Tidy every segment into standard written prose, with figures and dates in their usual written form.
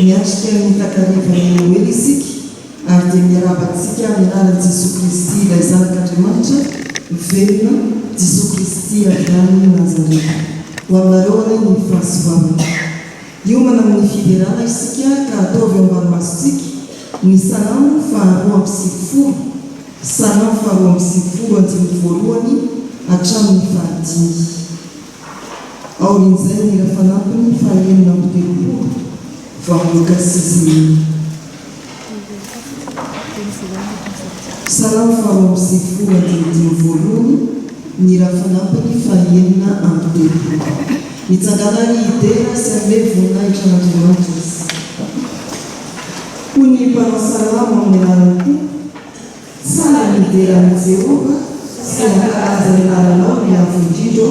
miatrika mitakarivan'ny hoe isika ary dia miarabantsika mianarany Jesosy Kristy ilay zanak'Andriamanitra velona Jesosy Kristy avy any Nazareta. Ho aminareo any ny fahasoavana. Hiomana amin'ny fiderana isika ka ataovy eo ambanimasontsika ny salamo faharoa amby sivifolo, salamo faharoa amby sivifolo andimy voalohany hatramin'ny fahadimy. Aorin'izay ny rafanampiny fahaenina amby telopolo vahoaka sy salamo faharoa amby sivifolo andimy voalohany ny rafanampiny fahaenina amby telopolo. Mitsangana ny idera sy amin'ilay voninahitra n'Andriamanitra izy. Hoy ny mpanao salamo amin'ny anarany koa, tsara ny ideran'i Jehova sy ankalaza ny anaranao ny avo-indrindra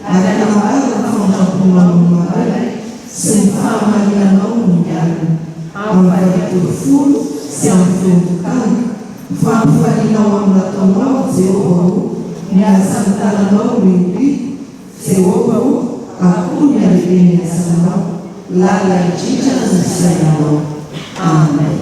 ary anambarana ny famindraponao ny maray sy ny fahamarinanao ny mialina amin'ny valopolofolo sy amin'ny fahotokana fampifalianao amin'ny nataonao Jehova ny asa ny tananao lehibe Jehova akoho ny aleheny asanao lala indrindra ny sainanao. Amen.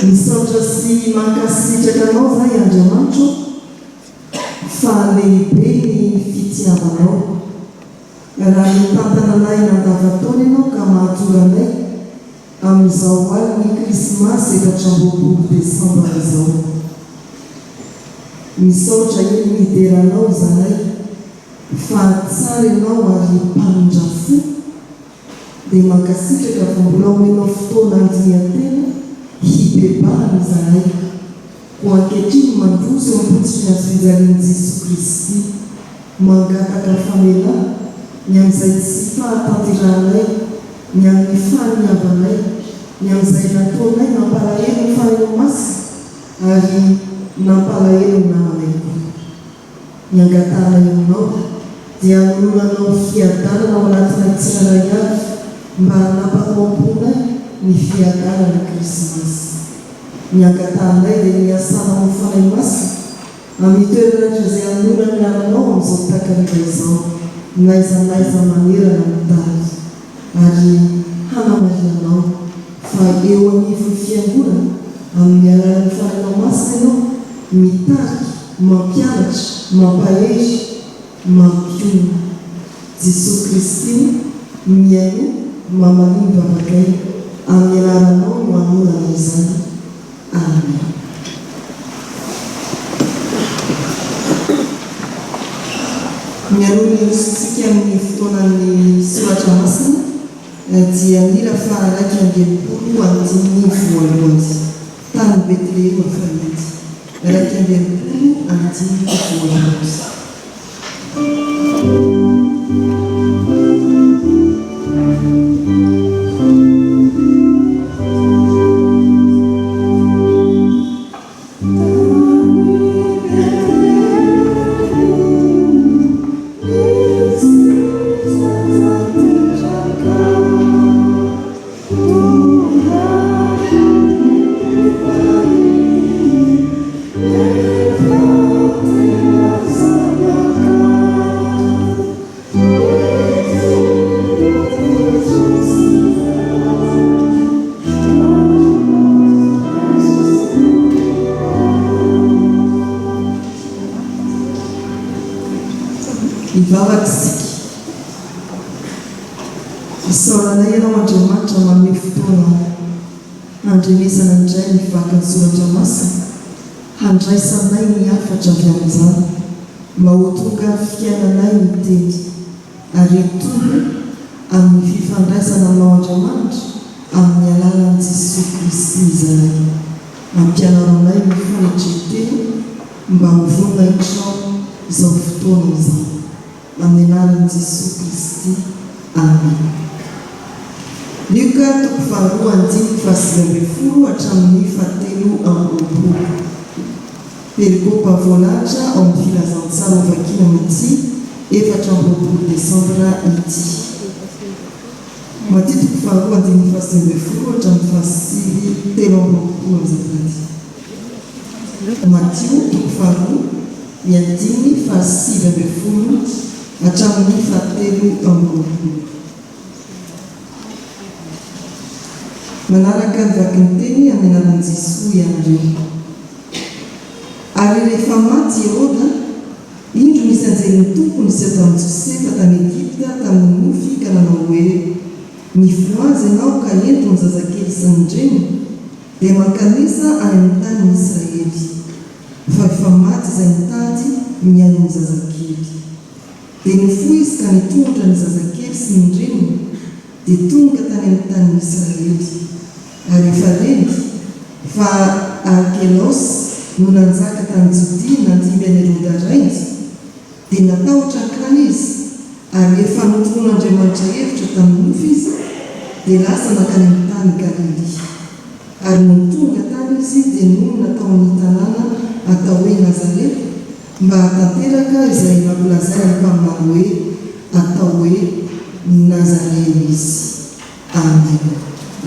Misaotra sy mankasitraka anao zay Andriamanitra fa lehibe ny fitiavanao. Raha mitantana anay nandavataona ianao ka mahatoro anay amin'izao aly ny Krismasy 4 Desambra izao. Misaotra iny mideranao zanay fa tsara ianao ary mpamindrafo dia mankasitraka fa mbola omenao fotoana andiniantena hibebahana zanay ho ankehitriny mandroso eo am-potsiny ny fijalian'i Jesosy Kristy mangataka famela ny amin'izay tsy fahatanteranay ny amin'ny fahaniavanay ny amin'izay nataonay nampalahelo ny fahaino masy ary nampalahelo ny namanay koa ny angatanay aminao dia nolonanao fiadanana ao anatinay tsiraray avy mba nampakaomponay ny fiadanana krismasy ny angatanay dia niasanao ny fanay masy amin'ny toerana izay anonany aranao amin'izao takariva izao naizanaiza manerana ny tany ary hanamarinanao fa eo anivony fiangonana amin'ny alalan'ny fanainao masina ianao mitariky mampianatra mampahery mampiona Jesosy Kristy miaino mamaliny vavakay amin'ny alalanao no anonana izany. Amen. Mialohan'ny isitsika amin'ny fotoanan'ny soratra masina dia mila fa raiky ambinipolo andimy voalohany tany Betlehema fahity raiky ambinipolo andimy voalohany. Ivavatsika isaoranay ianao Andriamanitra manome fotoana handrenesana indray ny vakany soratra masina handraisanay ny afatra avy amin'izany mba ho tonga fiainanay miteny ary tonga amin'ny fifandraisana aminao Andriamanitra amin'ny alalan'i Jesosy Kristy izahay ampianaranay ny fanatretena mba hovonina itrao izao fotoana izao amin'ny anaran'i Jesosy Kristy. Amen. Luka toko faharoa andimy fasiny ambin'ny folo hatramin'ny fahatelo amby roapolo. Perikopa voalahatra ao amin'ny filazantsara vakiana amin'ity 4 Desambra ity. Matio toko faharoa andimy fasiny ambin'ny folo hatramin'ny fasiny telo amby roapolo azafady. Matio toko faharoa ny andimy fasiny ambin'ny folo hatramin'ny fahatelo amby roapolo. Manaraka ny vaky ny teny amin'ny anaran'i Jesosy ianareo. Ary rehefa maty Herôda, indro nisy anjelin'ny tompony sy ato amin'ny Josefa tany Egipta tamin'ny nofy ka nanao hoe mivoazy ianao ka ento ny zazakely sy ny dreny dia mankanesa any amin'ny tany Israely fa efa maty izay mitady miaino ny zazakely. Dia nifoy izy ka nitongotra ny zazakely sy ny reniny dia tonga tany amin'ny tany Israely. Ary efa rendy fa Arkelos no nanjaka tany Jodia nandimy any Herôda raindy dia natahotra ankany izy ary efa notonon'Andriamanitra hevitra tamin'ny nofy izy dia lasa nakany amin'ny tany Galili. Ary no tonga tany izy dia no nataon'ny tanàna atao hoe Nazareta mba hatanteraka izay nampolazainy mpaminao hoe atao hoe Nazareny izy. Amen.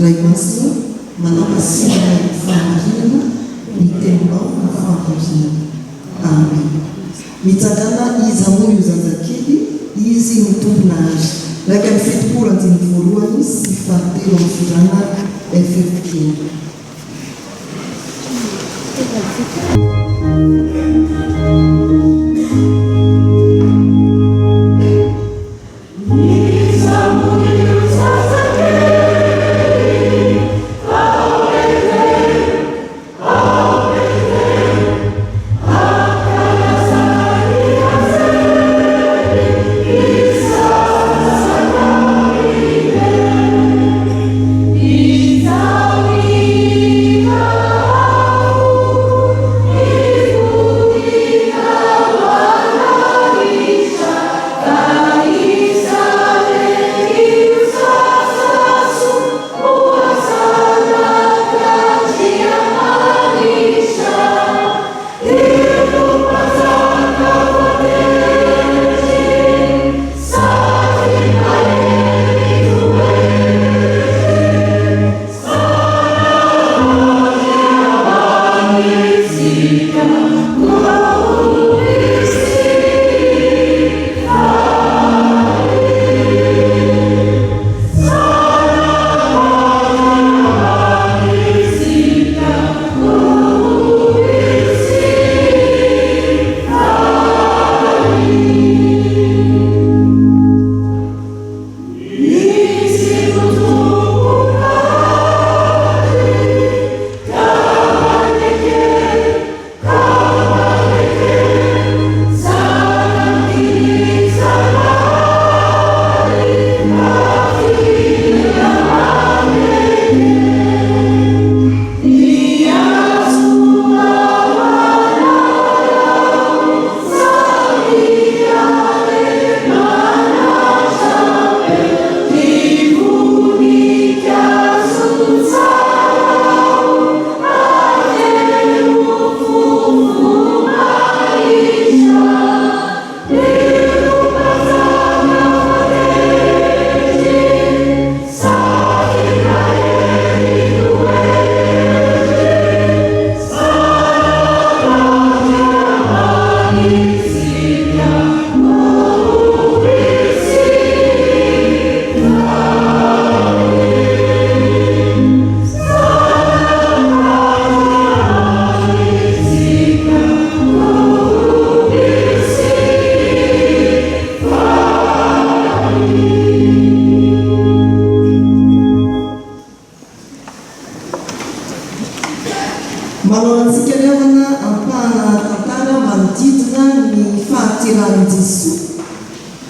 Ray masina manao masina fahamarinana ny teninao na fahamarinana. Amen. Mitsangana iza moa io zazakely izy mitombona azy raika ny fetopolo andimy voalohany sy fahatelo amin'ny firana fefokely. Thank you.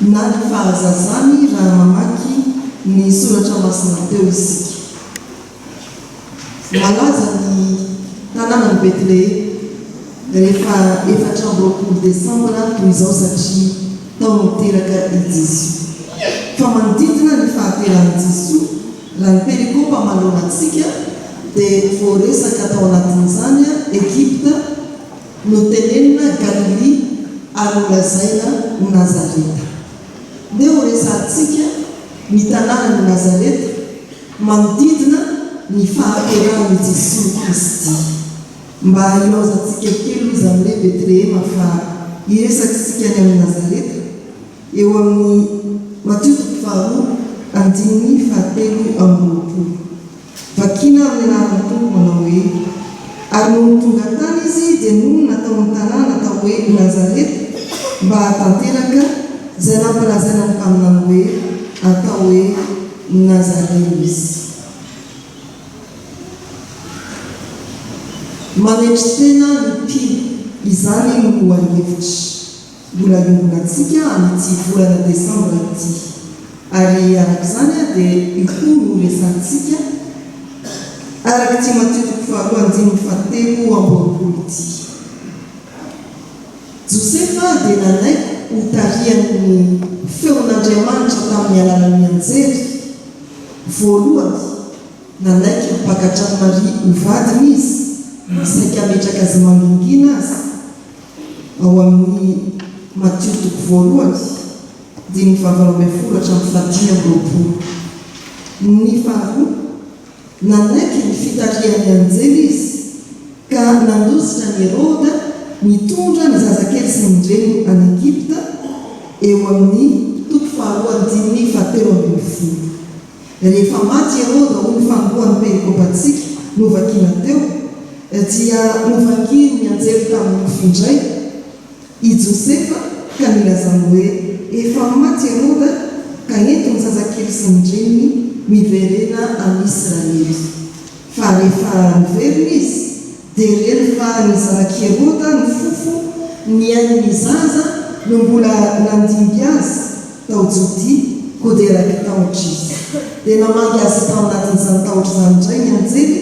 na ny fahazazany raha mamaky ny soratra masina teo isika. Malaza ny tanàna ny Betlehem rehefa 4 Desambra toy izao satria tao miteraka i Jesoa. Fa manodidina ny fahateran'i Jesoa raha ny perikopa malonatsika dia voaresaka tao anatin'izany Egypta no tenenina Galilea ary nolazaina Nazareta. Dia ho resantsika ny tanàna ny Nazareta manodidina ny fahateran'i Jesoa Kristy. Mba ilaozantsika kely izy amin'ilay Betlehem fa iresakitsika ny amin'ny Nazareta eo amin'ny Matteo 2:7-20. Vakina amin'ny anaran'ny Tompo manao hoe ary no tonga tany izy dia nono natao ny tanàna atao hoe Nazareta mba hatanteraka izay nampalazaina ny mpaminany hoe atao hoe Nazareno izy. Manetry tena ny mpino izany no hevitra mbola iombonantsika amin'ity volana Desambra ity. Ary arak'izany dia ikoa no resantsika araka ty Matteo 2:7-20 ity. Josefa dia nanaiky ho tarihan'ny feon'Andriamanitra tamin'ny alalan'ny anjery. Voalohany nanaiky mpakatra Maria ho vadiny izy saika ametraka azy mangingina azy ao amin'ny Matteo 2:20-20. Ny faharoa nanaiky ny fitarihan'ny anjely izy ka nandositra ny Herôda mitondra ny zazakely sy ny reniny any Egypta eo amin'ny 2:17. Rehefa maty Herôda ho ny fangoan'ny perikopantsika novakina teo dia novakiny ny anjely tamin'ny mofindray i Josefa ka nilazany hoe efa maty Herôda ka ento ny zazakely sy ny reniny miverena any Israely. Fa rehefa niverina izy dia reny fa ny zanaky Herôda ny fofo ny ain'ny zaza no mbola nandimby azy tao Jodia ko dia raky taotry izy. Dia namangy azy tao anatin'izany taotry izany indray ny anjely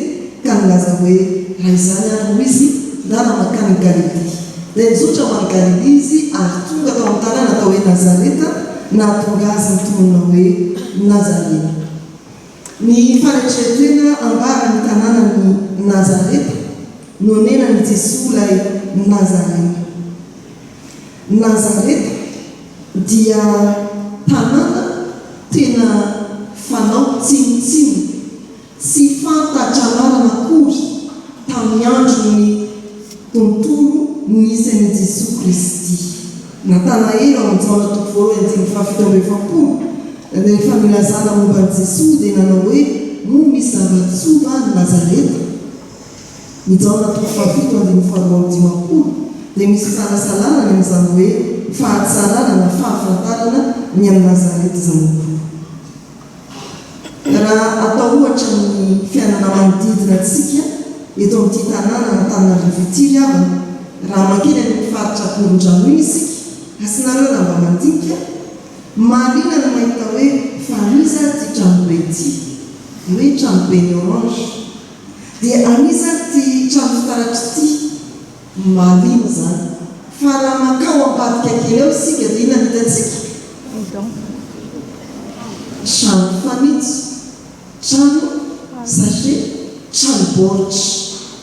ka nilaza hoe raha izany ary ho izy ndana makany Galilea. Dia nizotra ho any Galilea izy ary tonga tao amin'ny tanàna atao hoe Nazareta na tonga azy nitonona hoe Nazarena. Ny fanetrentena ambara ny tanàna ny Nazareta no nenany Jesoa ilay Nazarena. Nazareta dia tanàna tena fanao tsinitsiny sy fantatranarana akory tamin'ny andron'ny tontolo nisy an'i Jesoa Kristy. Natana elo amin'ny jaona 2:7 rehefa milazana momban'i Jesoa dia nanao hoe no misy zava-tsova ny Nazareta. Ny jaona 2:7-20 dia misy salasalana ny amin'izany hoe fahatsarana na fahafantarana ny amin'ny Nazareta izany. Raha atao ohatra ny fiainana manodidina antsika eto amin'ity tanàna Antananarivo ity ryavana, raha makeny amin'ny faritra Korondrano iny isika asinareo raha mba mandinika mahaliana ny mahita hoe faniza ty tranobe ity hoe tranobe ny Orange dia aniza ty trano fitaratry ity mahaliana zany. Fa raha makao ambadika kely eo isika dia inona hitantsika? Trano fanitso, trano sachet, trano baoritra.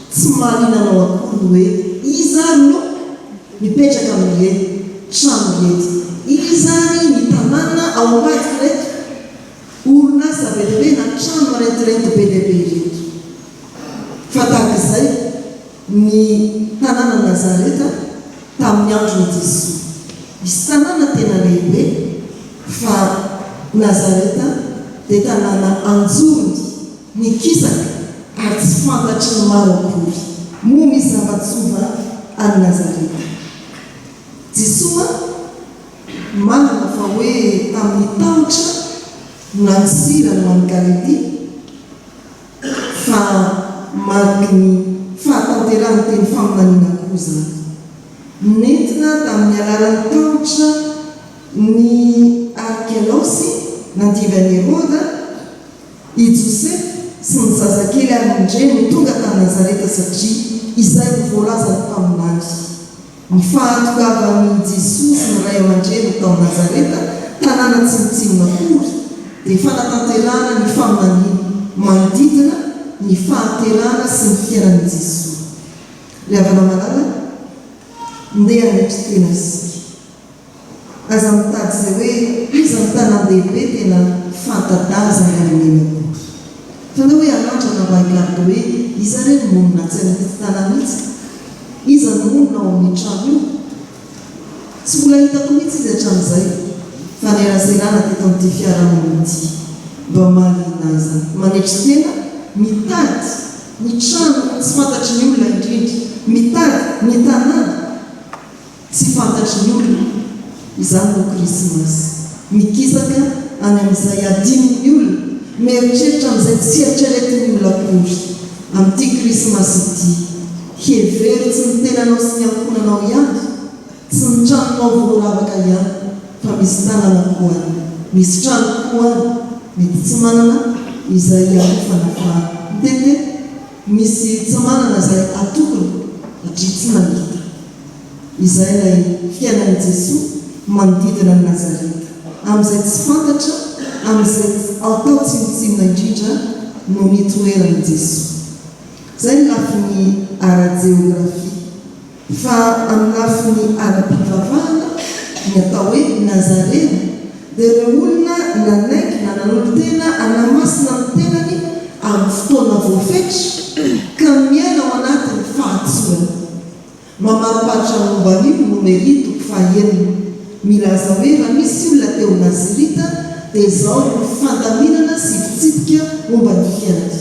Tsy mahaliananao akory hoe izany no mipetraka amin'ireny trano rety. Izany ny tanàna ao ambadika reto orinasa be lehibe na trano retirety be lehibe reto. Fa tahaka izay ny tanàna Nazareta tamin'ny andron'i Jesoa. Misy tanàna tena lehibe fa Nazareta dia tanàna anjorony nikisaka ary tsy fantatry ny maro akory. Moa misy zava-tsova any Nazareta. Jesoa manana fa hoe tamin'ny tahotra nanisira no any Galilea fa mariky ny fahatanterahany teny faminaniana koa zany. Nentina tamin'ny alalan'ny tahotra ny Arkelaosy nandivany Herôda i Joseph sy ny zazakely amindreny tonga tany Nazareta satria izay no voalazany tamin'andro. Ny fahatongavany Jesosy sy ny ray aman-dreny tao Nazareta tanàna tsinotsinona akory dia fanatanterahana ny faminaniana manodidina ny fahaterahana sy ny fiainan'i Jesosy. Ilay havana malala ndeha hanetry tena isika. Aza mitady izay hoe iza ny tanan-dehibe tena fantadaza ny amin'iny akory. Fa na hoe anandrana vahikarika hoe iza reny monina tsy amin'ity tanàna mihitsy, iza ny monina ao amin'ny trano io. Tsy mbola hitako mihitsy izy hatramin'izay fa ny eraserana teto amin'ity fiarahamonina ity mba mahaliana azy manetry tena mitady ny trano tsy fantatry ny olona indrindra, mitady ny tanàna tsy fantatry ny olona. Izany no Krismasy mikisaka any amin'izay adinin'ny olona, mieritreritra amin'izay tsy eritreretin'ny olona akory. Amin'ity Krismasy ity hevery tsy ny tenanao sy ny ankonanao ihany, tsy ny tranonao voaravaka ihany, fa misy tanana koa any, misy trano koa any. Mety tsy manana izay fanafana tete, misy tsy manana izay atokony satria tsy nahita. Izay ilay fiainan'i Jesosy manodidina ny Nazareta, amin'izay tsy fantatra, amin'izay atao tsinotsinona indrindra no nitoeran'i Jesosy. Izay ny lafiny ara-jeografia. Fa amin'ny lafiny ara-pivavahana ny atao hoe Nazarena dia ireo olona nanaiky na nanolo-tena anamasina ny tenany amin'ny fotoana voafetra ka miaina ao anatin'ny fahatsorana. Mamariparitra ny momban'io nomerito fahaenina milaza hoe raha misy olona teo Nazareta dia izao no fandaminana sy fitsipika momba ny fiainany.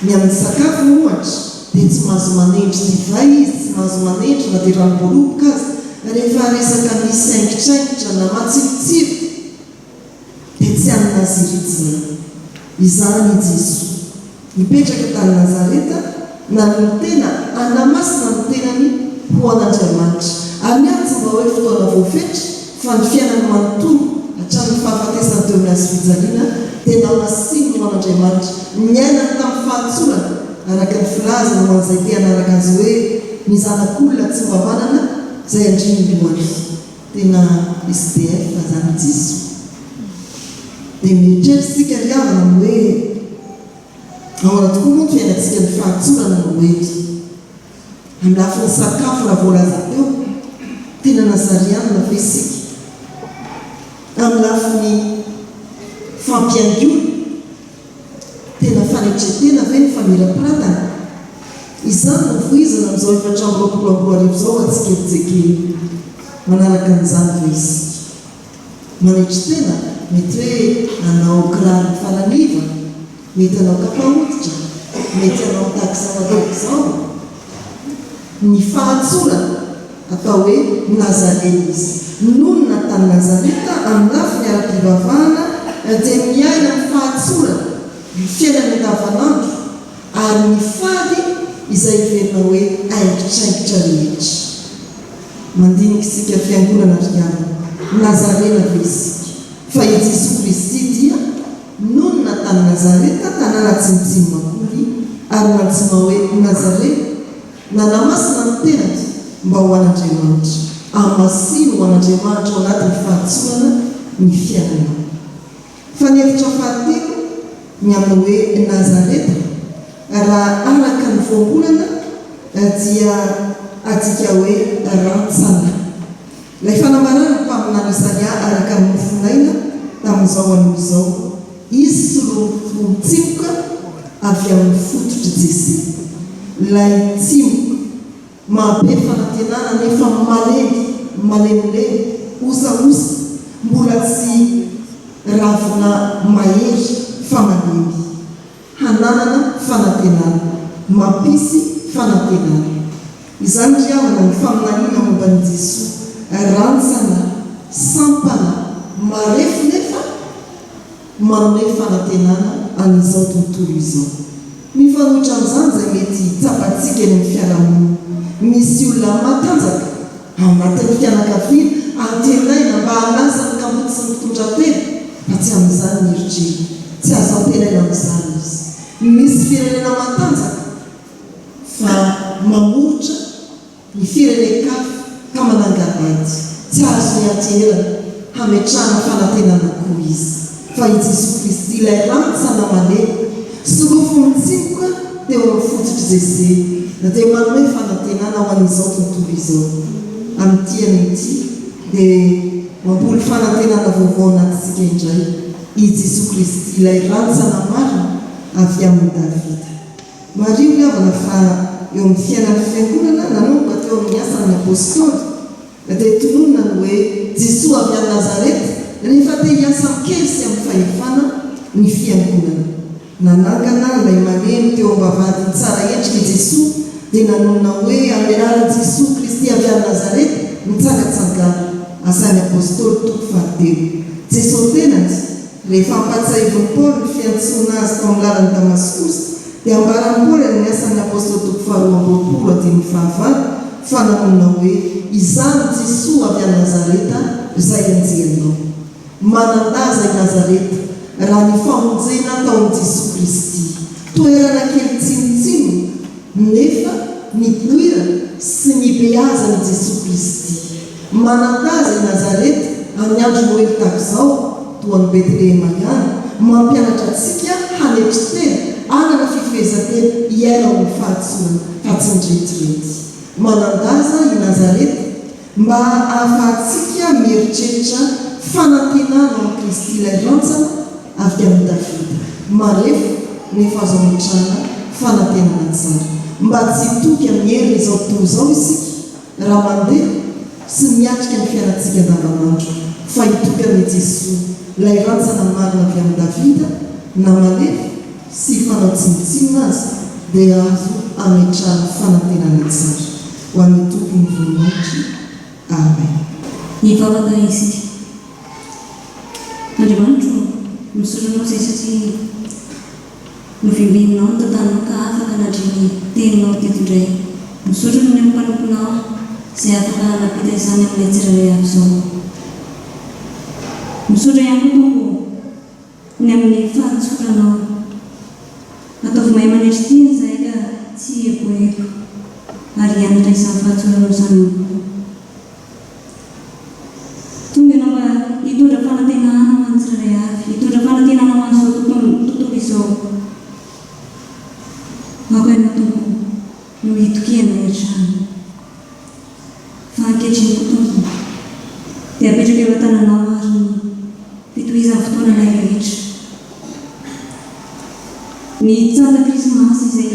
Ny amin'ny sakafo ohatra dia tsy mahazo manendry divay izy, tsy mahazo manendry na dia ranom-boloboka azy. Rehefa resaka misy haingitraingitra na matsilotsilo dia tsy any Nazareta izany. Izany i Jesosy mipetraka tany Nazareta nanolo-tena anamasina ny tenany ho an'Andriamanitra. Amiantsy mba hoe fotoana voafetra fa ny fiainany manontolo hatramin'ny fahafatesana teo amin'ny azy fijaliana tena masiny ho an'Andriamanitra. Miainany tamin'ny fahatsorana araka ny filaza no an'izay te hanaraka azy hoe ny zanak'olona tsy mba manana izay andriny-doany. Tena SDF zany Jesosy. Dia mieritreritsika riavana ny hoe ahoana tokoa moa fiainantsika ny fahatsorana no hoety. Amin'ny lafiny sakafo raha voalaza teo tena nazarianina fa isika. Amin'ny lafiny fampiangona tena fanetretena ve ny famirapiratana. Izany no voizana amin'izao efatra amby roapolo amby roa arivo izao atsikerijery manaraka an'izany ve isika. Manetretena mety hoe anao kiraro faraniva, mety anao kapa hoditra, mety anao takizanadoko izao. Ny fahatsorana atao hoe Nazarena izy. Nonona tany Nazareta amin'ny lafiny ara-pivavahana dia miaina ny fahatsorana ny fiainany andavanandro ary ny fady izay iverina hoe haingitraingitra rehetra. Mandinika isika fiangonana riana Nazarena ve isika. Fa i Jesosy Kristy dia nonona tany Nazareta tanàna tsinotsinona akory ary nantsoina hoe Nazareta nanamasina ny tenany mba ho an'Andriamanitra. Amasino ho an'Andriamanitra ao anatin'ny fahatsorana ny fiainana. Fa ny hevitra fahatelo ny amin'ny hoe Nazareta raha araka ny voambolana dia adika hoe rantsana. Ilay fanamarana ny mpaminany Isaia araka ny mofinaina tamin'izao an'izao. Izy soloa tsimoka avy amin'ny fototry Jesy. Ilay tsimoka mahabe fanantenana nefa malemilemy, osaosa, mbola tsy ravina mahery fa malemy. Hananana fanantenana, mampisy fanantenana. Izany riavana ny faminaniana momban'i Jesosy. Rantsana, sampana, marefo nefa manome fanantenana an'izao tontolo izao. Mifanohitra amin'izany izay mety tsapatsika eny amin'ny fiarahamonina. Misy olona matanjaka ao anatin'ny fianakaviana antenaina mba hanaza ny kamoty sy ny mpitondra tena fa tsy amin'izany ny heritrery tsy azo ampenaina amin'izany izy misy firenena matanjaka fa mamoritra ny firenen-kafa ka manangavady tsy azo miaterana hametrahana fanantenana koa izy fa i Jesosy Kristy ilay rantsana manena sorofo mitsimoka teo amin'ny fototry Zezay na dia manome fanantenana ho an'izao tontolo izao amin'ity an'ity dia mamboly fanantenana vaovao anatintsika indray i Jesosy Kristy ilay rantsana marina avy amin'ny Davida. Mario lavana fa eo amin'ny fiainan'ny fiangonana nanomboka teo amin'ny asan'ny apôstôly dia tononona ny hoe Jesosy avy any Nazareta rehefa te hiasa mikely sy amin'ny fahefana ny fiangonana. Nanangana ilay maneno teo am-bavahadiny tsara endrika i Jesosy dia nanonona hoe amin'ny alalan'i Jesosy Kristy avy any Nazareta mitsangatsangana asan'ny apôstôly toko fahatelo. Jesosy tenany rehefa ampatsahivon'ny Paoly ny fiantsoana azy tao amin'ny lalan'i Damaskosy dia ambaran'ny Paoly ny asan'ny apôstôly toko faharoa ambinipolo andininy fahavalo fa nanonona hoe izany Jesosy avy any Nazareta izay anjehanao. Manandaza i Nazareta raha ny famonjena taon'i Jesosy Kristy toerana kely tsinontsino nefa nipoira sy nibeazan'i Jesosy Kristy. Manandaza i Nazareta amin'ny andro noely tahak'izao toa ny Betlehema ihany mampianatra antsika hanetry tena anana fifehezan-tena iaina amin'ny fahatsorana fa tsy niretirety. Manandaza i Nazareta mba ahafahantsika mieritreritra fanantenana amin'ny Kristy ilay rantsana avy amin'ny Davida marefa nefa azo ametrahana fanantenana tsara mba tsy toky amin'ny heriny izao tontolo izao isika raha mandeha sy miatrika ny fiainantsika andavanandro fa hitoky amin'ny Jesosy ilay rantsana marina avy amin'ny Davida na manefa sy fanao tsinotsinona azy dia azo ametrahana fanantenana tsara ho amin'ny tompony voninahitra. Amen. Hivavaka isika. Andriamanitro misoranao izay satria novimbenao ny tantanao ka afaka nandriny teninao teto indray. Misorana ny amin'ny mpanomponao izay afaka napita izany amin'ny tsirairay avy izao. Misorana ihany koa tompo ny amin'ny fahatsoranao. Ataovy mahay manetry tiny izay ka tsy eboebo ary hianatra izany fahatsoranao izany. Tonga ianao mba hitondra fanantenana ho an'ny tsirairay avy, hitondra fanantenana ho an'izao tontolo izao. Ako ianao tompo no hitokehana hiatrany. Fa ankehitriny koa tompo dia apetraka eo an-tananao ary ny fitohizan'ny fotoananay rehetra. Ny tsara Krismasy izay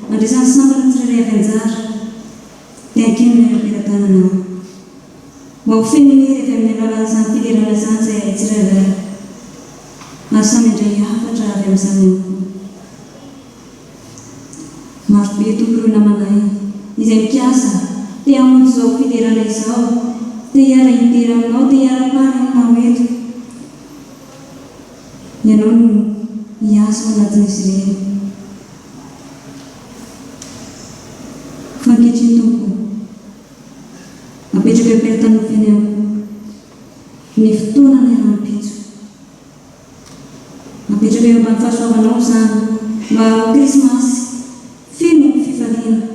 andresan'ny sambana ny tsirairay avy anjara dia ankeno era-peran-tananao. Mba ho feno hery avy amin'ny alalan'izany filerana izany izay tsirairay ary samy indray hafatra avy amin'izany ihany koa. Maro be tompo ireo namanay izay mikasa te hamonjy izao filerana izao, te hiara hitery aminao, te hiara-pary aminao eto. Ianao no hiasa ao anatin'izy ireny. Fa ankehitriny tompo apetraka eo am-peri-tanofany ihany koa ny fotoananay rahampitso. Apetraka eo amin'ny fahasoavanao izany mba ho Krismasy feno fifaliana,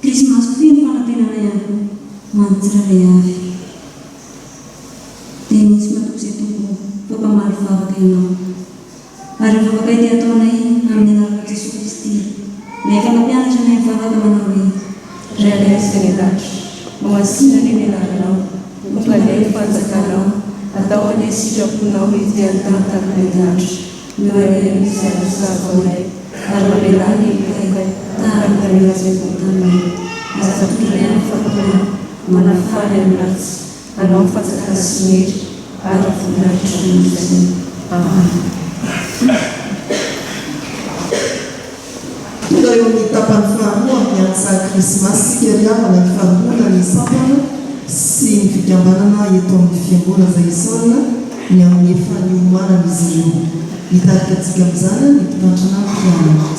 Krismasy feno fanantenana ihany koa ho an'ny tsirairay avy. Dia misy matoky izay tompo fampamalo vavaka ianao ary ny vavaka ity ataonay amin'ny anaran'i Jesosy Kristy rehefa nampianatra nay mivavaka manao hoe Ray Senedatro, mamasina ny mialaranao, mampalay fanjakanao, atao any sitraponao ity an-tantakan'andro, noe misy anosavaonay, ary mamelany ilay taraka ny lazay-bontanay, azatokilay amin'ny fampamay, manafany aminazy, anao fanjakana sy mery, ary voninahitra amin'izay. Amen. Tonga eo amin'ny tapany faharoa amin'ny antsaha Krismasy sika riavana ny faharoana ny sampana sy ny fikambanana eto amin'ny fiangonana izay isaona ny amin'ny efa niomanana izy ireo. Hitarika antsika amin'izany ny mpitantrana fiangonana.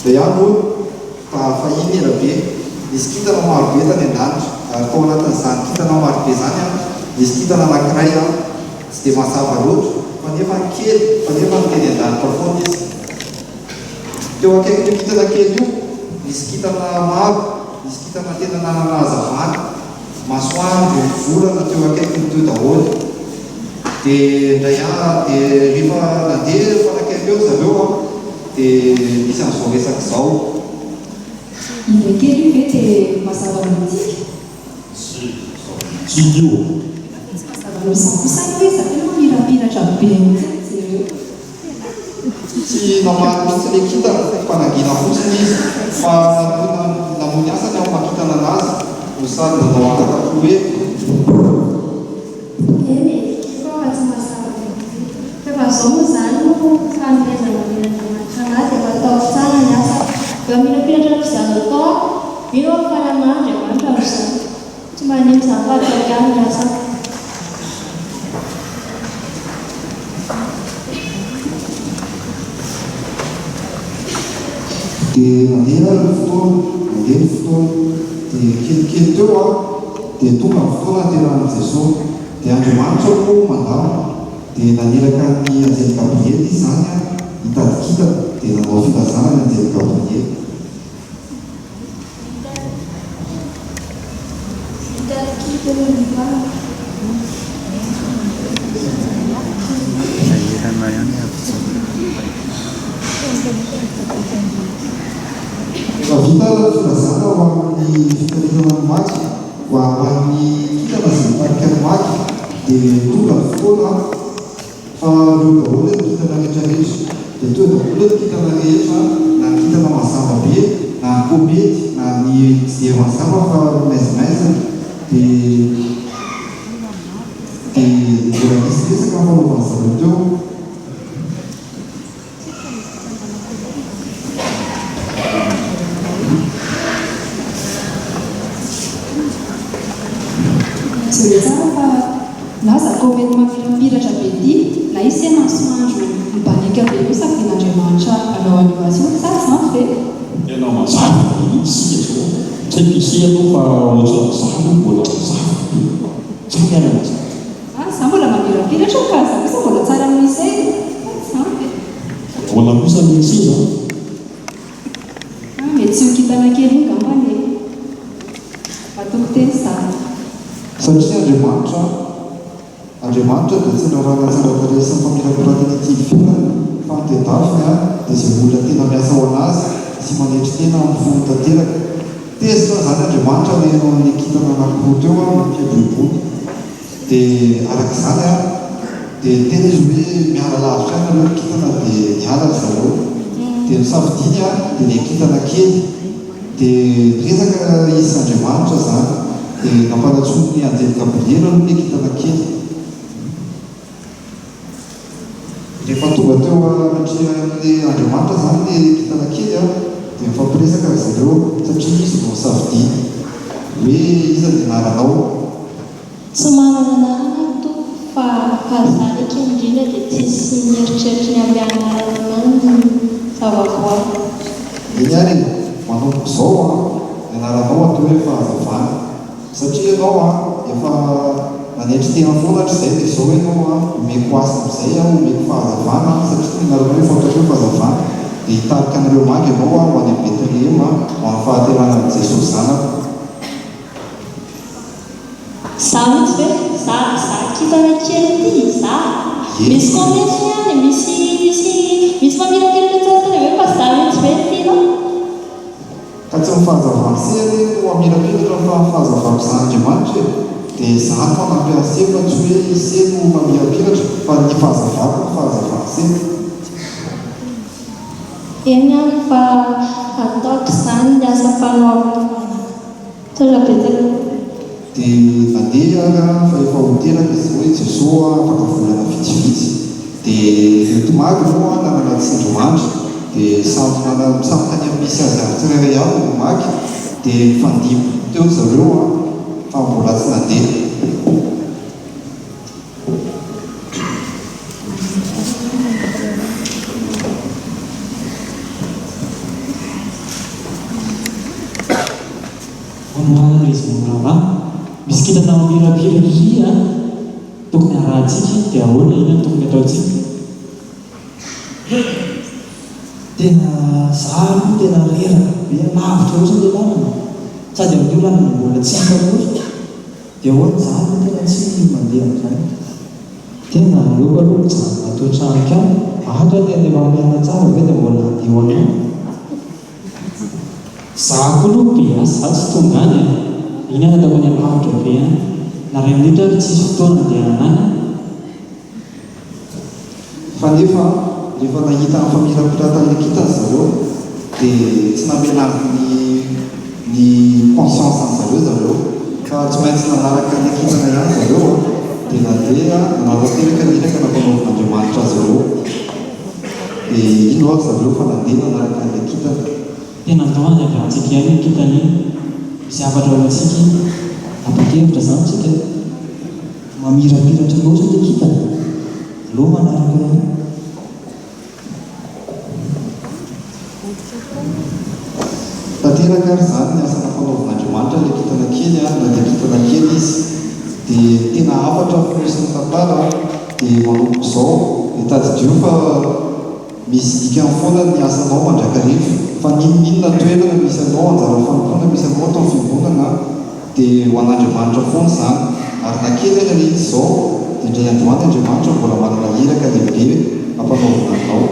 dia ihany fahiny elabe misy kintana marobe tany an-danitra tao anatin'izany kintana marobe zany misy kintana anankiray tsy dia mazava loatra fa nefa kely fa nefa niteny an-danitra foana izy teo akaiky io kintana kely io misy kintana maro misy kintana tena nanana hazavana masoandro volana teo akaiky teo daholo dia indray dia rehefa nandeha fanakaiky eo zareo dia misy an'izao resaka izao indrakely io ve dia mazava amintsika tsy io mazava misakosany hoe za tena mirapiratra be mihitsy jereo tsy namaly mihitsy le kintana fanagina fotsiny izy fa namony asany ao makintana anazy no sady nanao akakapo hoe eny fa tsy mazava fa zao moa zany no fanomezana mirandramanitra anazy efa atao tsara ny asa fa mirapiratra fizano atao io faran'andriamanitra amin'izany tsy maneho izany fa atao ihany ny asa dia mandeha ny fotoana dia kelikely teo dia tonga ny fotoana ateran'i Jesosy dia Andriamanitra moa mandama dia naniraka ny anjely Gabriely izy zany hitady kintana dia nanao filazana ny anjely Gabriely fa vita filazana ho amin'ny fitaritana ny maky ho amin'ny kintana izay mitarika ny maky dia tonga ny fotoana fa ireo daholo ny kintana rehetrarehetra dia teo daholo ny kintana rehetra na ny kintana mazava be na ny komety na ny tsy dia mazava fa maizimaizina dia mbola resaka fanaovana zareo teo zay tsara fa na zakao mety mamirapiratra be ty na isy ena soandro mibanika be io safian'Andriamanitra anao anivation tsara zany ve tena mazava isika zao tsy ampisehanao fa ohatrany zany mbola mazava tsy miala mazava za mbola mamirapiratra ka za kosa mbola tsara misy zany ve mbola kosa misy zany dia tsy ho kintana kely iny gambany atoko teny sara satria Andriamanitra dia tsy nirahana tsara tarehy sy famirapiratana ity ivelany fa ny tedafiny dia izay olona tena miasa ho anazy sy manetry tena amin'ny fony tanteraka. Tezitra zany Andriamanitra lehanao amin'ny kintana anankiroa teo mampiadrobony dia arak'izany dia tena izy hoe miala lavitra any ireo kintana dia niala zareo dia misafidiny dia ilay kintana kely dia resaka izy Andriamanitra zany dia nampalatsony ny anjely Gabriela aloha ilay kintana kely. Rehefa tonga teo amatria amin'ilay Andriamanitra zany ilay kintana kely dia mifampiresaka zareo satria izy no misafidiny hoe iza dia naranao. Tsy manana anarana to fa zany ekendrina dia tsisy mieritreritra ny amin'ny anarana ny zavaboary. Iny ary manomboka izao ianaranao atao hoe fahazavana satria ianao efa manetry tena foana hatr'izay dia izao ianao omeko asa amin'izay omeko fahazavana satria ianaranao efa atao hoe fahazavana dia hitarika an'ireo mangy ianao ho any amin'ny Betlehema ho amin'ny fahaterana an'i Jesosy zanaka. Za mihitsy hoe za kintana kely ity za misy komesy any misy mamirapiratra tsara hoe fa za mihitsy hoe tina ka tsy mifahazavana sely no mamirapiratra fa mifahazavana zan'Andriamanitra dia zany fa nampiasely fa tsy hoe isely no mamirapiratra fa ny fahazavana no fahazavana sely. Eny any fa ataoko izany ny asa fanaovana tola betsaka dia nandeha fa efa hoteraka izy hoe Jesosy afaka volana vitsivitsy dia entomagy moa nananatsy Andriamanitra dia samy tany amin'ny misy azy ary tsirairay avy no maky dia mifandimby teo zareo fa mbola tsy nandeha. izy morava misy kitana mamirapiratra ry tokony arahantsika dia ahoana ina tokony ataontsika. Tena zaro tena reraka be lavitra ohatrany le lalana sady amin'io lalana mbola tsy hita loatra dia ahoana zaro tena tsy mandeha amin'izany. Tena aleoko aloha mijanona atao trano kamo ahatra tena efa miana tsara ve dia mbola handeho anao. Zako aloha be asa za tsy tonga any iny any ataoko any alavitra be any na ray minitra ary tsisy fotoana andehanana any. Fa nefa rehefa nahita ny famirapiratana kintana zareo dia tsy namelan'ny conscience zareo fa tsy maintsy nanaraka ny kintana ihany zareo dia nandeha nanarateraka niraka nampanaovan'Andriamanitra zareo dia ino ao zareo fa nandeha nanaraka ny kintana. Tena andao any avantsika ihany ny kintana iny misy afatra ao antsika apakevitra zany tsika Mamirapiratra loatra le kintana aloha manaraka ihany. Tanteraka ary zany ny asa nampanaovan'Andriamanitra ilay kintana kely na dia kintana kely izy dia tena afatra fonosiny tantara dia manomboka izao dia tadidio fa misy dikany foana ny asanao mandrakarivo fa ninona toerana misy anao anjara fanompoana misy anao atao fiangonana dia ho an'Andriamanitra foana zany ary na kely ary izy izao dia indray androany Andriamanitra mbola manana iraka lehibe hampanaovana anao.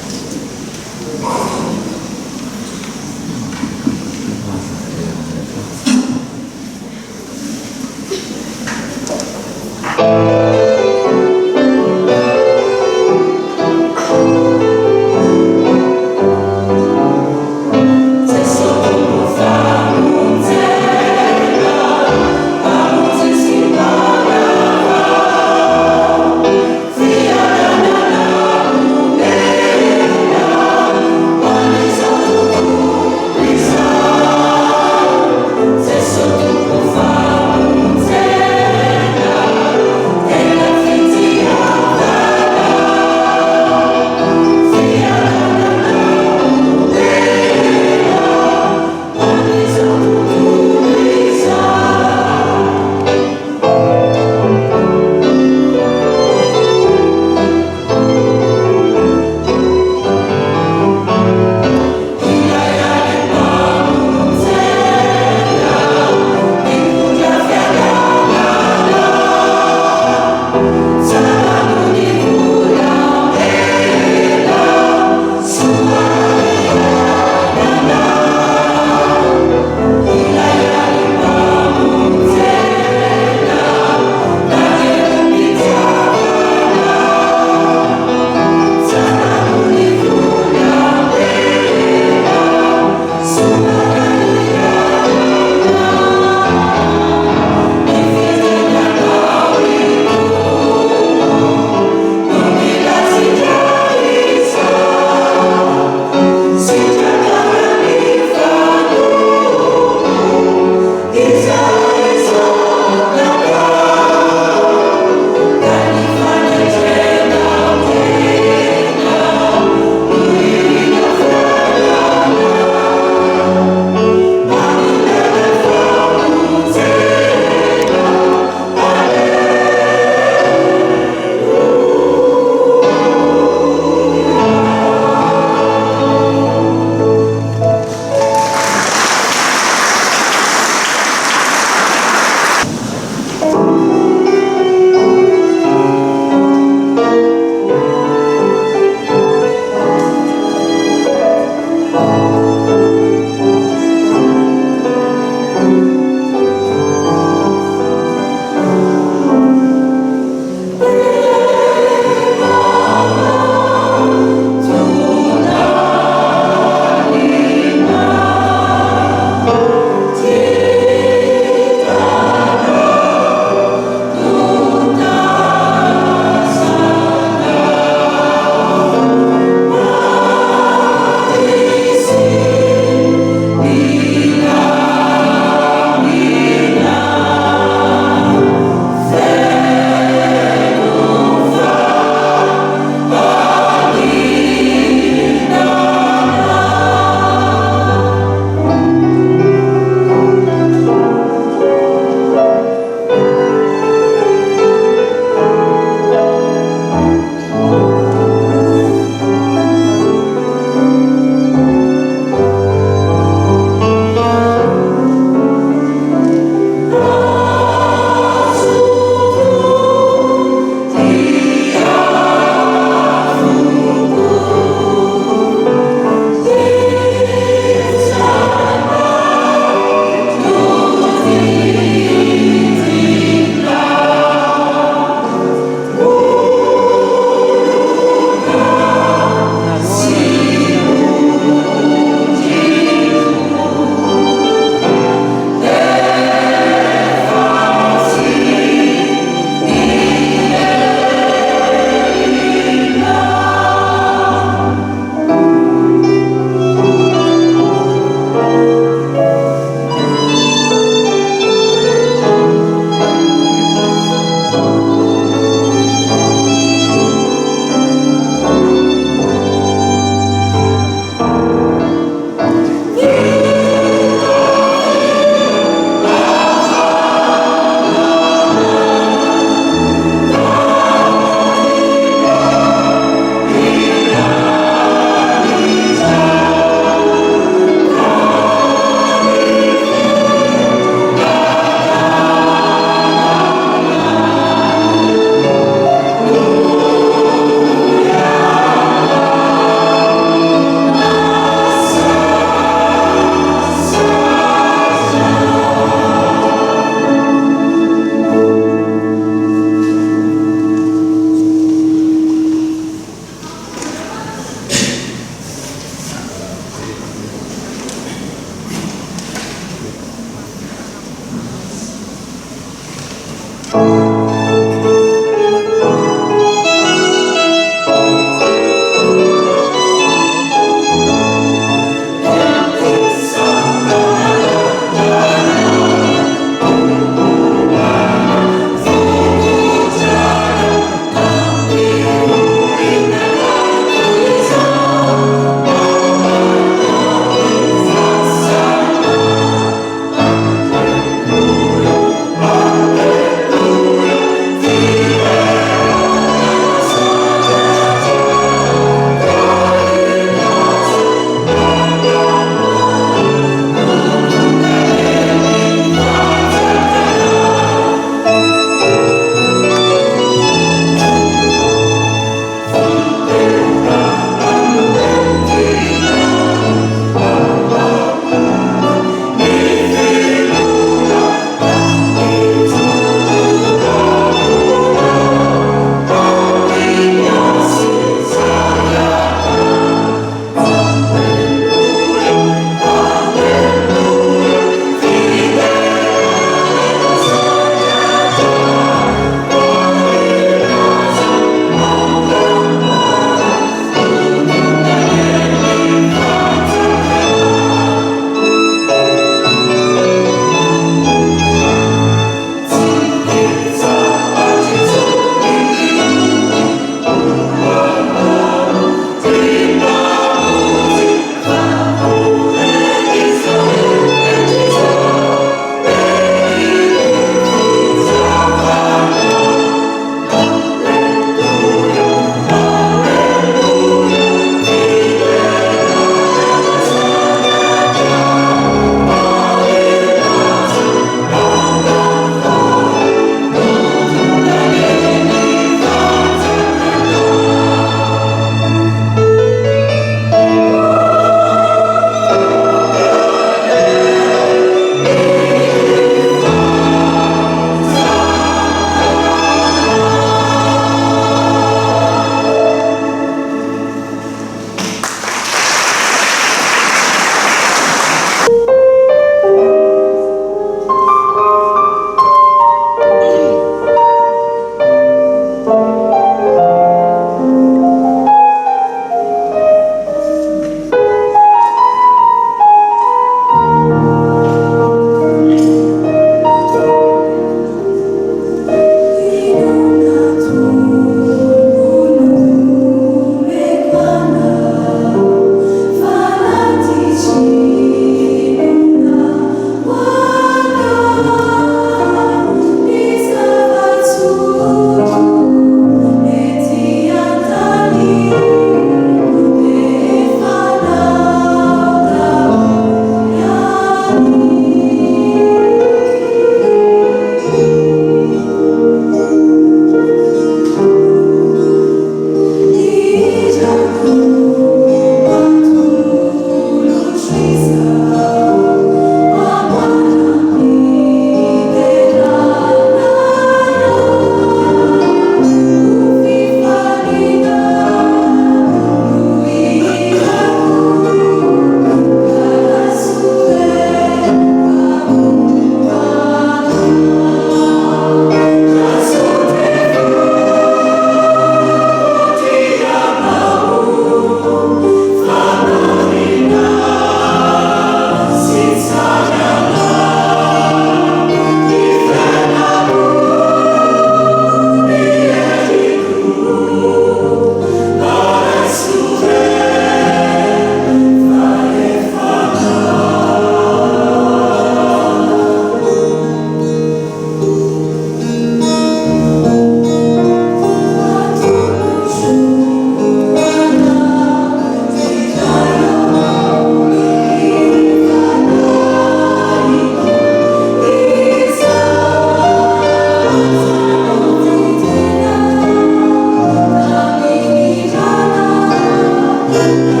Israel,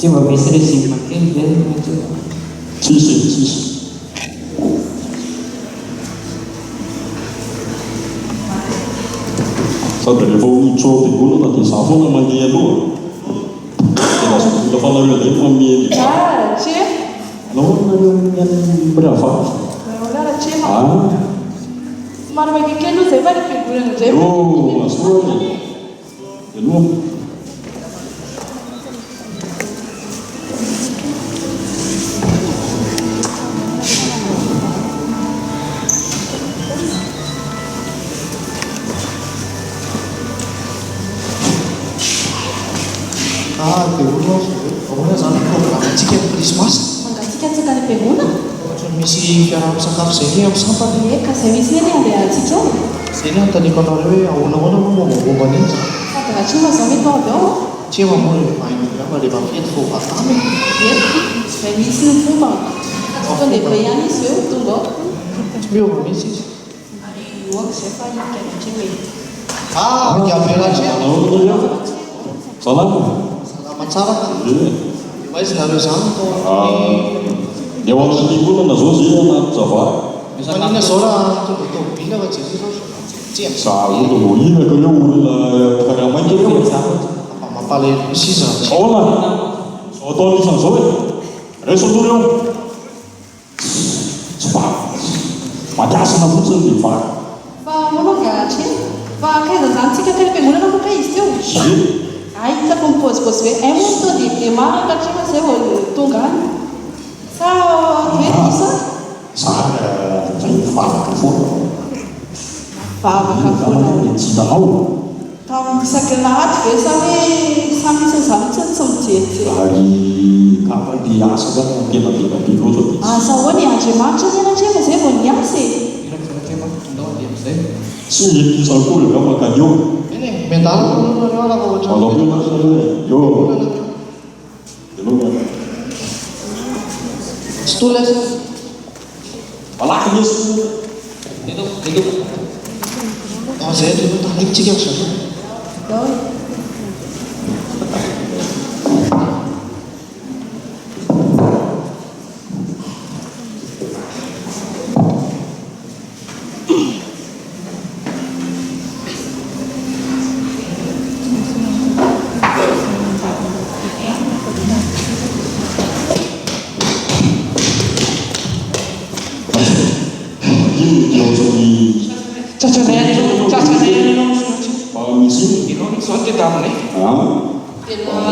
Cuma bisa disimpakin biar maju. Cici. Sao dari bawah itu di gunung nanti sapu nama dia dulu. Kita sudah kalau dia memilih. Cik. Nomor yang berapa? Berapa cik? Mana bagi kelu saya balik figuran aja. Oh, masuk. Belum. Misi fiara sakafo zay amin'ny sampany. Kasay misy ny andeha antsika ao. Zay ny anontaniako anareo hoe ahoana momba an'iny zany. Sady raha tsy mazao mety avy ao. Tsy eo mamory vahinao rehefa fety fo vatany. Zay misy ny fomba. Tonga dia ihany izy eo tonga ao. Tsy miova mihitsy izy. Ioaka izay fa hikaratra hoe. Miaveratra. Salama. Salama tsara ka. Maizy nareo zany Dia waktu itu kan nazo sih anak Java. Misalnya seorang tuh bila kan jadi siap. Sahur tuh ini kalau udah karyawan itu apa mafaly sisa ahoana zao atao anisan'izao hoe reso aloha reo tsy va mampiasana fotsiny ny vary fa mologa atri fa kaiza zany tsika tena mpiangonana fa ka izy teo ay hitako mipôzipôzy hoe ay moa to dia maro ankatrima zay vao tonga any sa hoe isa zay vavaka foana vavaka foana tsy hitanao tamin'ny sakilaty ve sa hoe samy isan'izany tsy mijerijery ary kapady asa zany tena benabe loatra asa hoany andriamanitra ny anatrema zay vao ny asa tsy izakory avy ao makaneo tsy tola malaky misy zay tanitsika zao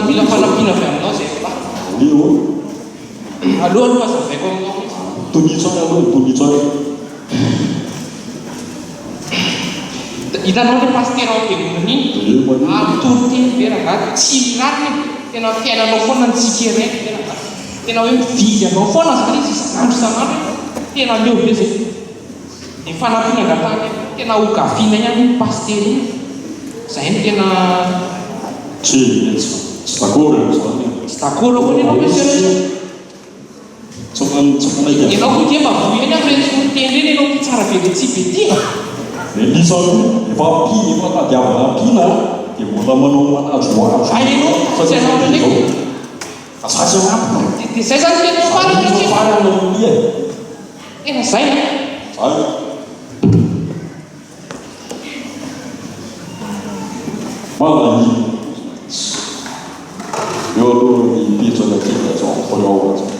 mila fanampiana avy aminao zay aloha azavaiko aminao tonitsony aloha tonitsony hitanao le pastera ampiangonana iny atoroteny be raha tsy marina tena fiainanao foana ny tsikeraiky tena hoe mividy anao foana zany izy isan'andro isan'andro tena leo be zay ny fanampiana angatany tena hogaviana ihany ny pastera iny zay ny tena tsy d'accord tsy d'accord hoany ianao monsieur ianao ko dia mavoy eny amin'ny teny reny ianao tsara be le tsy be tia elisany efa efa tadiavana ampina dia mbola manao manajo azo ianao tsy anao ndraiky asasy anampy dia zay zany tena farana tena zay malany eo aloha mipetraka kely zao ampiraovatsy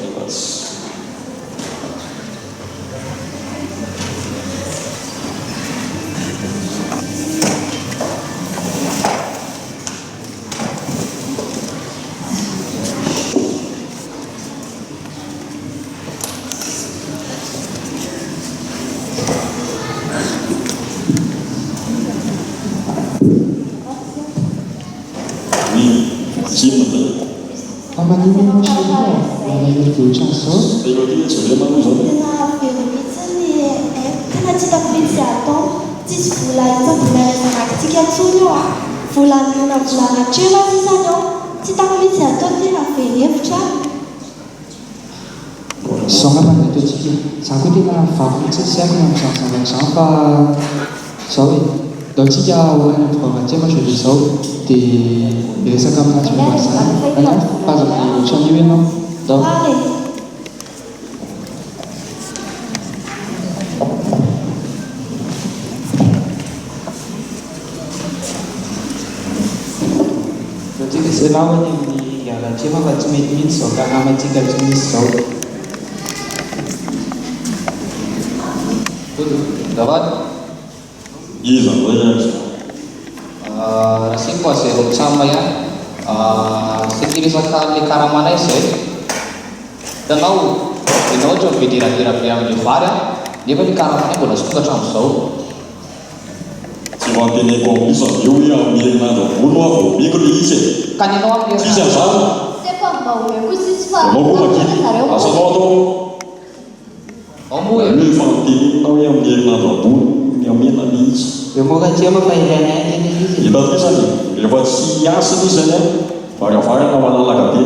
tena tsy tafitsy atao tsisy vola itsabonaresanatsika ntsony eo a volanina volana trela sisany eo tsy tafitsy atao tena velevitra zao ngapany ataotsika za koa tena vakotsy sy aiko namizazanazany fa zao hoe daotsika hoany mpivavatsema zao zao dia resaka amin'atsymazany fazana ohatran'io ianao dao zay na hoany amin'ny alatrema fa tsy mety mihitsy zao ka namatsika tsy misy zao davady iza zay raha siko a zay rotsamba ihany sy tiresaka le karamanay zay hitanao ianao ohatra miveleralera be amin'le vary a nefa le karamanay mbola sokatra am'izao tsy vanteneko amisa eo hoe amin'ny herinandro ambony ho avao meko le izy ka ny anao amin'ny tsisy an'izany anao koa makiny asanao atao amoe fanteninao hoe amin'ny herinandro ambony ny amena le izy eo moa katia mafa ilana tena izy ilatrisany rehefa tsy asany izany variavarana malalaka be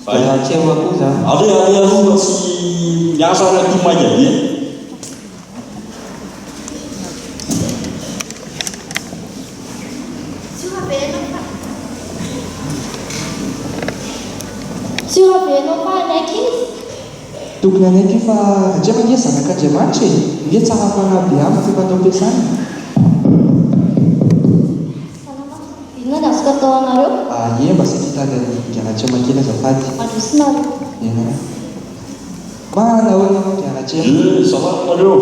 atsema koa za ale aloha tsy miasa raty maika be Surabenao fa anaiky izy tokony anaiky fa atria mangia zanak'andriamanitra e nge tsara fanabe aminy ty fatao ampiasana ie mba sakitany gianatria makely azafady Androsinareo. ena manahoana gianatria salamnareo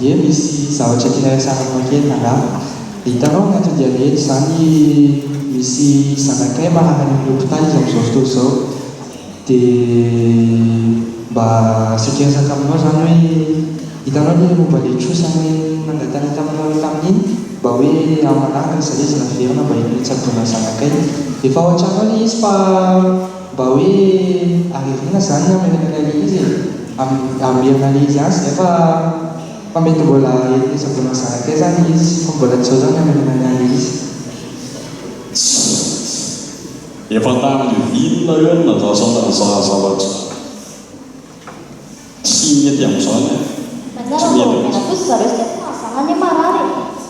ie misy zavatra tirasanako makely nangamba hitanao agnatin'dianety zany misy zanakay manakany amin'ny hôpitaly izy amin'izao fotoana izao dia mba sekirasaka aminao zany hoe hitanao le momba le trosany nangatana taminao tamin'iny mba hoe amanaka zay izy naverina mba hitsaboana zanakay efa ao an-trano le izy fa mba hoe arivina zany amelana le izy amerina le izy azy nefa fa mety mbola hitsaboana zanakay zany izy fa mbola tsy ao zany amelana le izy efa tamin'io vilona eo nadasana zavatra tsy mety amin'izany Manjara vao fotsy zareo sy tena zanany marary.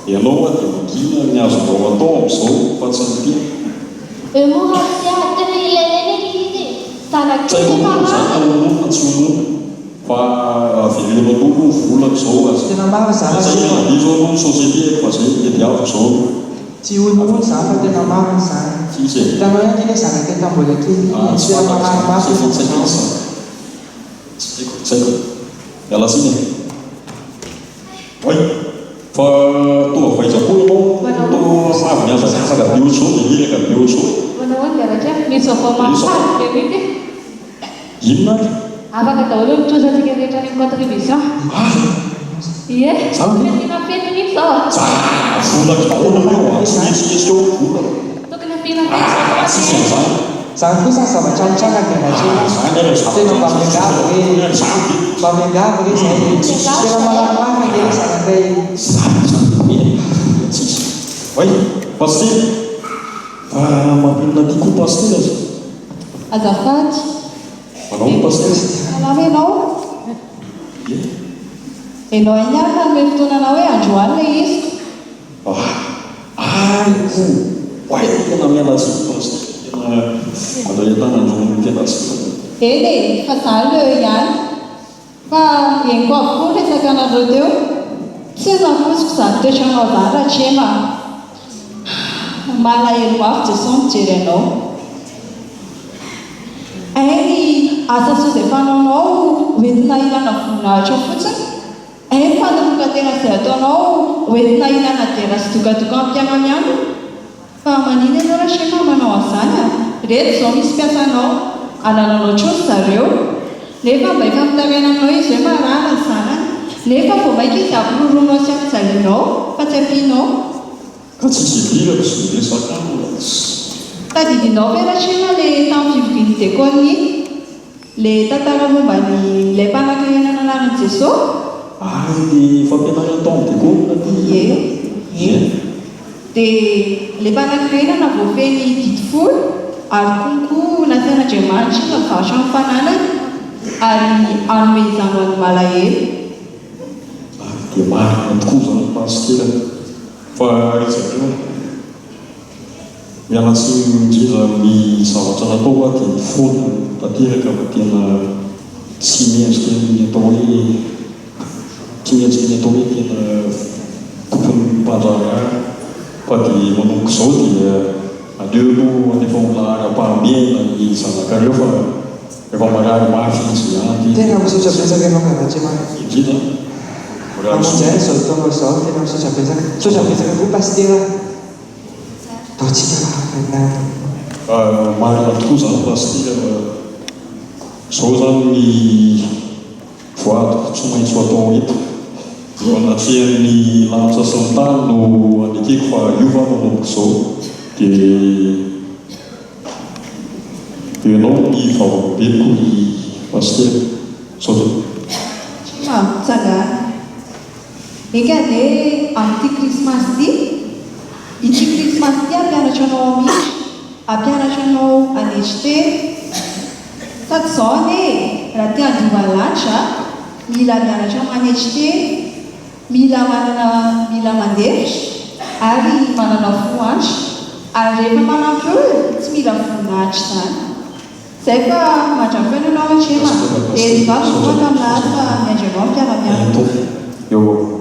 ianao a dia magina ny azonao atao amin'izao fa tsy nitiana Moratsy tena ilainay izy. Tanakely marary. Tsonono fa avelena loko ny volana izao azy tena maro zany izy aloha ny société fa zay mety avy izao tsy olona zany fa tena maro zany hitanao ihany le zanakay tambola kely tena marary maso tsaiko mialatsiny oi fa tonga vaizako ianao to avy miazasaka be ohatso ileka be ohatso Manao hoe miaraka misy vaovao mampifady be mety inona afaka daholo mitrosatsika rehetra ny contribution ie fetina fetiny iny zao volaka daholo eo tsitsitsy eo volaka tokony ampina zany kosa ny zavatra mitranga gianatria tena mba miangava hoe zay tena malamarina le zanakay oi pasteur mampinona tiako pasteur azafady manao pasteur salama ianao ianao ihany manome fotoanana hoe androany le iziko tena mialatsiny pasteur tena mandaetana androany tena tsy eny fa zany leo ihany fa eniko avokoa resaka anareo teo tsy nafosiko zany toetranao zany ratrema malahelo mafy jeson mijery anao ainy asa so zay fanaonao hoentina ilana voninahitra fotsiny ainy fanamboka tena zay ataonao hoentina ilana dera sy dokadoka ampianany ihany fa manina ianao ratrema manao an'izany reto zao misy mpiasanao anananao trosy zareo nefa mba efa mitarainanao izy hoe marana ny zanany nefa vao maika izy ampiroroanao sy ampijalinao fa tsy ampianao ka tsisy vilako sy resaka tadidinao ve ratrena le tamin'ny fividitekony le tantara momba ny lay mpanan-karenana anaran'i jesosy dia fampianarana tao amin'ny dekona ie dia le mpanan-karenana voafeny didifolo ary konko nasian'Andriamanitra navatra amin'ny fananany ary anome izany ho an'ny malahelo dia marina tokoa zany pasteur fa izakeo mialatsy indrindra amin'ny zavatra natao a dia mifoana tanteraka fa tena tsy mendrika ny atao hoe tsy mendrika ny atao hoe tena tokony mpandrara fa dia manomboka izao dia aleo aloha anefa milahara-pahamena ny zanakareo fa efa marary mafy izy ihany tena misotra betsaka ianao gianatria indrindra amonjay zao fotoana zao tena misotra betsaka koa pasteur taotsika marina tokoa zany pasteur zao zany ny voadiko tsy maintsy atao eto eo anatrihan'ny lanitra sy ny tany no anekeko fa io va manomboka izao dia ianao ny vaovabeko ny pasteur zao mampitsangana eka dia amin'ity krismasy ity krismasy ity ampianatra anao amihitra ampianatra anao anetry teny sady izao ane raha tia andovany lanitra mila mianatra manetry teny mila mandefitra ary manana voanitra ary rehefa manampy olo tsy mila voninahitra zany zay fa mandrampiana anao atrema dia rivavykoa taminahary fa miandranao mpiara-mianatra eo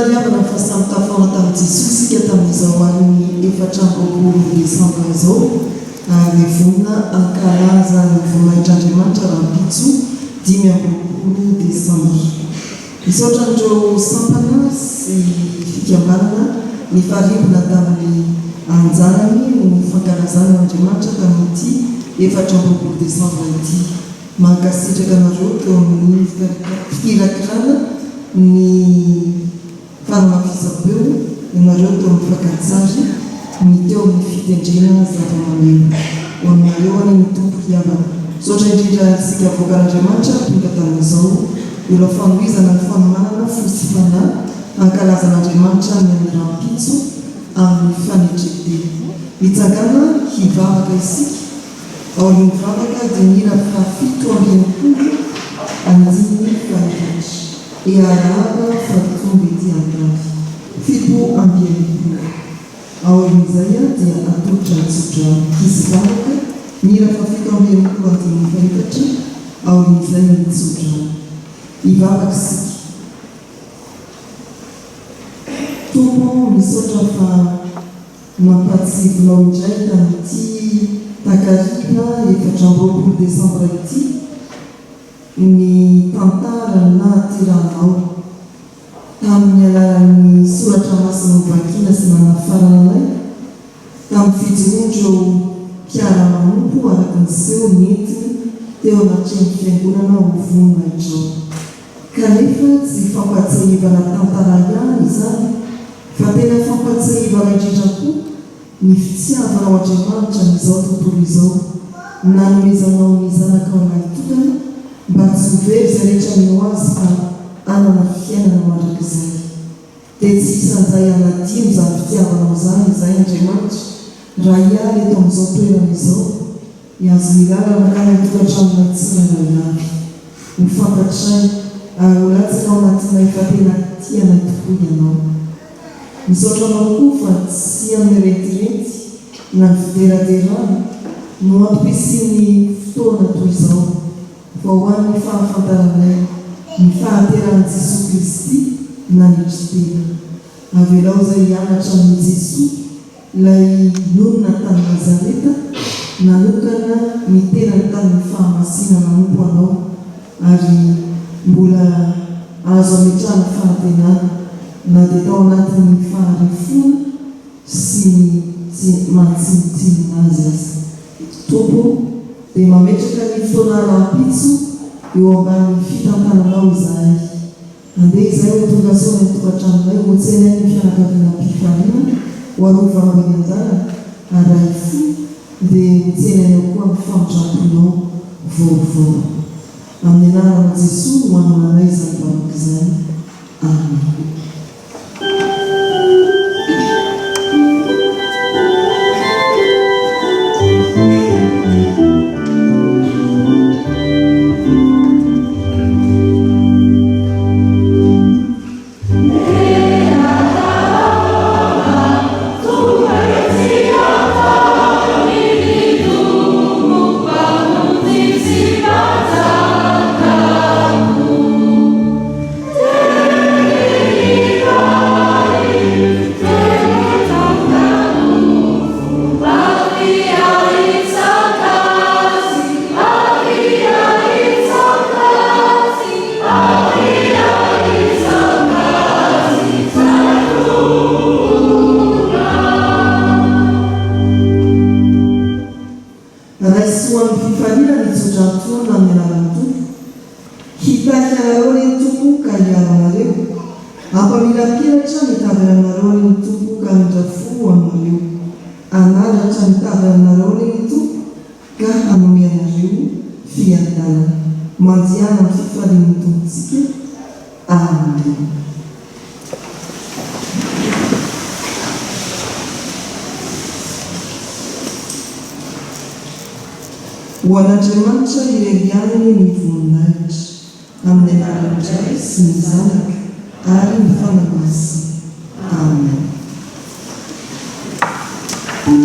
naliavana fa samytafana tamin'i Jesosy sika tamin'izao amin'ny 4 Desambra izao ny vonina ankalaza ny voninahitran'Andriamanitra rahampitso 5 Desambra. Misaotra andreo sampana sy fikambanana ny farimbona tamin'ny anjarany no fankalazana Andriamanitra tamin'ity 4 Desambra ity. Mankasitraka anareo teo amin'ny fikirakirana ny fanamafisam-peo ianareo teo amin'ny fankatsary ny teo amin'ny fitendrena zava-maneno ho aminareo any ny tompo hiavana. Misaotra indrindra sika avoakan'Andriamanitra tonga tamin'izao elo fanoizana ny fanomanana fosy fanahy ankalazan'Andriamanitra ny amin'ny rahampitso amin'ny fanetretena. Hitsangana hivavaka isika ao ny mivavaka dia mila fa 7 andiny fahetatra earahaba fatomby ety andravy 7 ambin'ny ao amin'izay dia atolotra mitsotra hisivavaka mila fa 7 ambin'ny andiny fahetatra ao amin'izay mitsotra hivavaka sika. Tompo misaotra fa mampatsivinao indray tamin'ity takariva 4 Desambra ity ny tantara natirahanao tamin'ny alalan'ny soratra masina vakiana sy nanafarana anay tamin'ny fijorondro mpiara-manompo araka ny seho nentiny teo anatreny fiangonana ho voninahitra kanefa tsy fampatsahivana tantara ihany izany fa tena fampatsahivana indrindra koa ny fitiavana ao Andriamanitra n'izao tontolo izao nanomezanao ny zanaka ao anaty tokana mba tsy hovery izay rehetra mino azy fa anana fiainana mandrakizay. Dia tsy isan'izay anadino izany fitiavanao izany izay Andriamanitra raha hialy eto amin'izao toerana izao hiazo milalana ka mitokatra amin'ny tsirana ihany ho fantatray ary ho latsaka ao anatinay fa tena tianay tokoa ianao. Misaotra anao koa fa tsy amin'ny retirety na ny fideraderana no ampisiany fotoana toy izao fa ho an'ny fahafantaranay ny fahateran'i Jesosy Kristy nanitry tena. Avelao izay hianatra amin'ny Jesosy ilay nonona tany Nazareta nanokana ny tena ny tamin'ny fahamasina nanompo anao ary mbola azo ametrahany fahatenana na dia tao anatin'ny faharefona sy ny mahatsinitsinina azy azy. Tompo dia mametraka ny fotoana rahampitso eo amban'ny fitantananao izahay. Andeha izahay ho tonga sao ny tokantranonay ho tsenay ny fianakaviana am-pifariana ho arovana amin'ny anjara ary rahifo dia mitsenainao koa amin'ny famindramponao vaovao. Amin'ny anaran'i Jesosy ho ananay izany vahoaka izany. Amen. Ho an'Andriamanitra irenianiny ny voninahitra amin'ny anaran'ny Iray sy ny Zanaka ary ny fanahy masina.